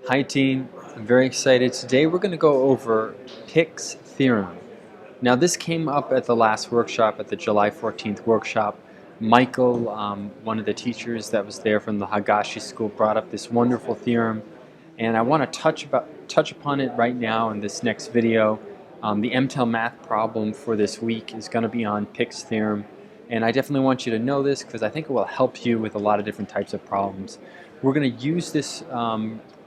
Hi team, I'm very excited. Today we're going to go over Pick's theorem. Now this came up at the last workshop, at the July 14th workshop. Michael, one of the teachers that was there from the Hagashi school, brought up this wonderful theorem, and I want to touch upon it right now in this next video. The MTEL math problem for this week is going to be on Pick's theorem, and I definitely want you to know this because I think it will help you with a lot of different types of problems. We're going to use this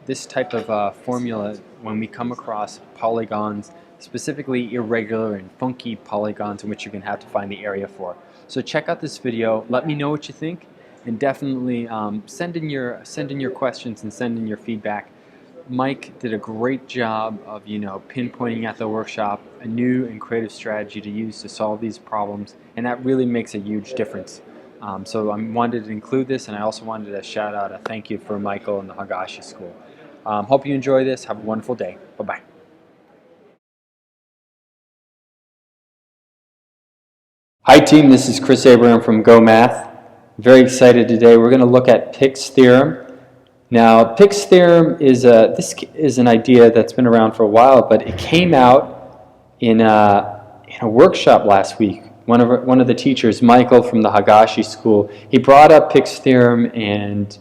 this type of formula when we come across polygons, specifically irregular and funky polygons in which you're going to have to find the area for. So check out this video, let me know what you think, and definitely send in your questions and send in your feedback. Mike did a great job of pinpointing at the workshop a new and creative strategy to use to solve these problems, and that really makes a huge difference. So I wanted to include this, and I also wanted to shout out a thank you for Michael and the Hagashi School. Hope you enjoy this. Have a wonderful day. Bye-bye. Hi team, this is Chris Abraham from Go Math. Very excited today. We're going to look at Pick's theorem. Now, Pick's theorem is this is an idea that's been around for a while, but it came out in a workshop last week. One of the teachers, Michael from the Hagashi school, he brought up Pick's theorem, and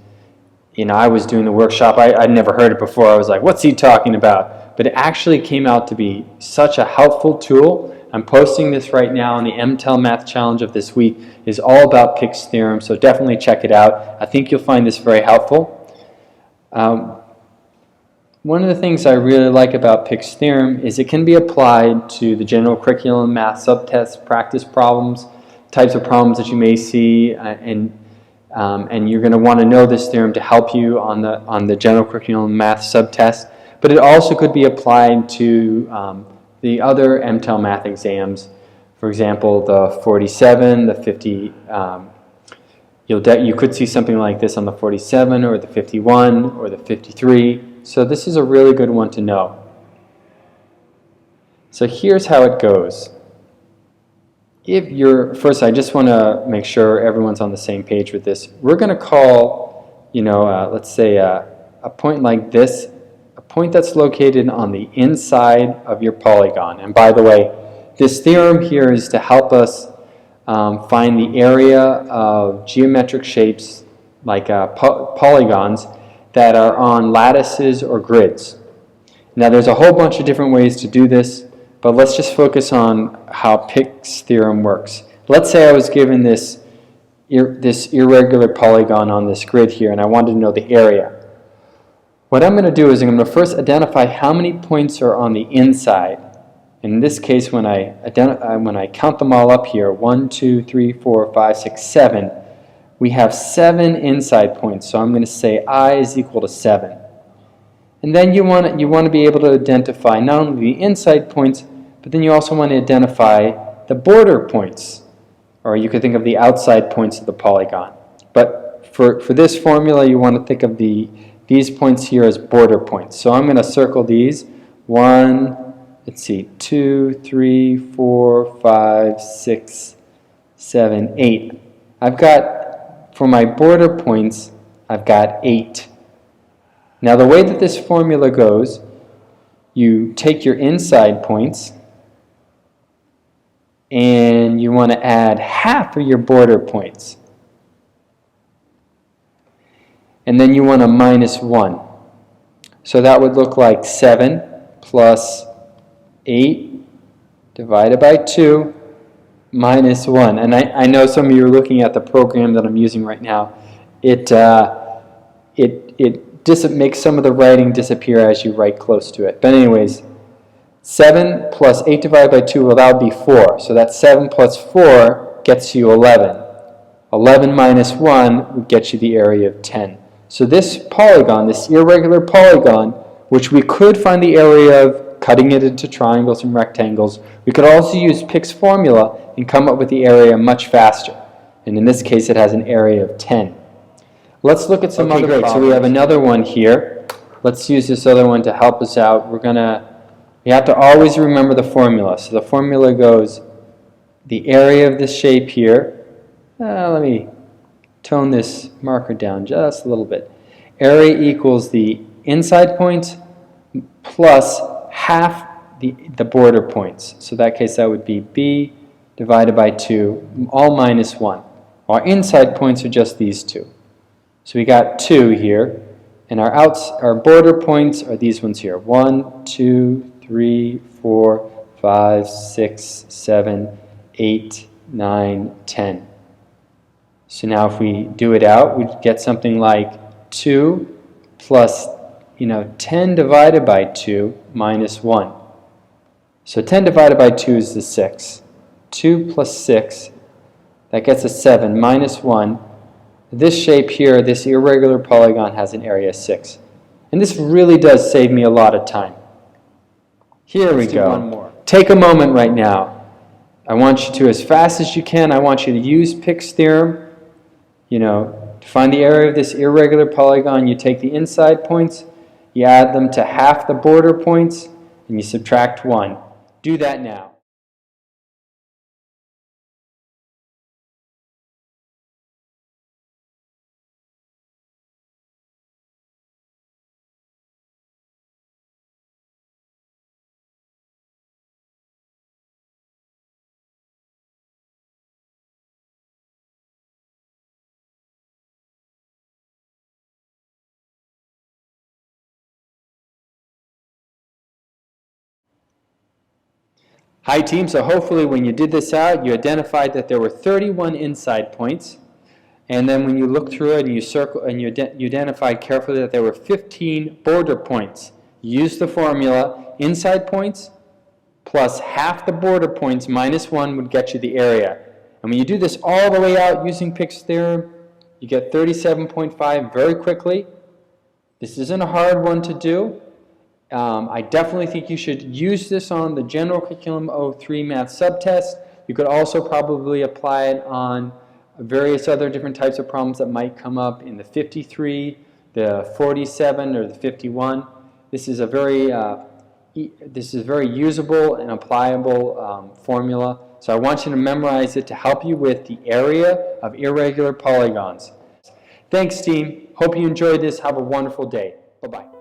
I was doing the workshop. I'd never heard it before. I was like, what's he talking about? But it actually came out to be such a helpful tool. I'm posting this right now, and the MTEL Math Challenge of this week is all about Pick's theorem, so definitely check it out. I think you'll find this very helpful. One of the things I really like about Pick's theorem is it can be applied to the General Curriculum Math subtest practice problems, types of problems that you may see, and you're going to want to know this theorem to help you on the General Curriculum Math subtest. But it also could be applied to the other MTEL math exams. For example, the 47, the 50. You could see something like this on the 47 or the 51 or the 53. So this is a really good one to know. So here's how it goes. First, I just want to make sure everyone's on the same page with this. We're going to call, let's say a point like this, a point that's located on the inside of your polygon. And by the way, this theorem here is to help us find the area of geometric shapes like polygons that are on lattices or grids. Now there's a whole bunch of different ways to do this, but let's just focus on how Pick's theorem works. Let's say I was given this irregular polygon on this grid here, and I wanted to know the area. What I'm going to do is I'm going to first identify how many points are on the inside. In this case, when I count them all up here, 1, 2, 3, 4, 5, 6, 7, we have 7 inside points. So I'm going to say I is equal to 7. And then you want to be able to identify not only the inside points, but then you also want to identify the border points, or you could think of the outside points of the polygon. But for this formula, you want to think of these points here as border points. So I'm going to circle these. 1, let's see, 2, 3, 4, 5, 6, 7, 8. I've got, for my border points, I've got 8. Now the way that this formula goes, you take your inside points and you want to add half of your border points. And then you want to minus 1. So that would look like 7 plus 8 divided by 2 minus 1. And I know some of you are looking at the program that I'm using right now. It makes some of the writing disappear as you write close to it. But anyways, 7 plus 8 divided by 2, well, that would be 4. So that 7 plus 4 gets you 11. 11 minus 1 would get you the area of 10. So this polygon, this irregular polygon, which we could find the area of cutting it into triangles and rectangles, we could also use Pick's formula and come up with the area much faster. And in this case, it has an area of 10. Let's look at some other problems. So we have another one here. Let's use this other one to help us out. We have to always remember the formula. So the formula goes, the area of this shape here, let me tone this marker down just a little bit. Area equals the inside points plus half the border points. So in that case, that would be b divided by 2, all minus 1. Our inside points are just these two. So we got 2 here, and our border points are these ones here. 1, 2, 3, 4, 5, 6, 7, 8, 9, 10. So now if we do it out, we'd get something like 2 plus 10 divided by 2 minus 1. So 10 divided by 2 is the 6. 2 plus 6, that gets us 7, minus 1. This shape here, this irregular polygon, has an area of 6. And this really does save me a lot of time. Here we go. One more. Take a moment right now. I want you to, as fast as you can, I want you to use Pick's theorem. To find the area of this irregular polygon, you take the inside points, you add them to half the border points, and you subtract 1. Do that now. Hi team, so hopefully when you did this out, you identified that there were 31 inside points, and then when you look through it and you circle and you identified carefully that there were 15 border points. You use the formula, inside points plus half the border points minus 1 would get you the area. And when you do this all the way out using Pick's theorem, you get 37.5 very quickly. This isn't a hard one to do. I definitely think you should use this on the General Curriculum 03 Math subtest. You could also probably apply it on various other different types of problems that might come up in the 53, the 47, or the 51. This is a very usable and applicable formula. So I want you to memorize it to help you with the area of irregular polygons. Thanks, team. Hope you enjoyed this. Have a wonderful day. Bye-bye.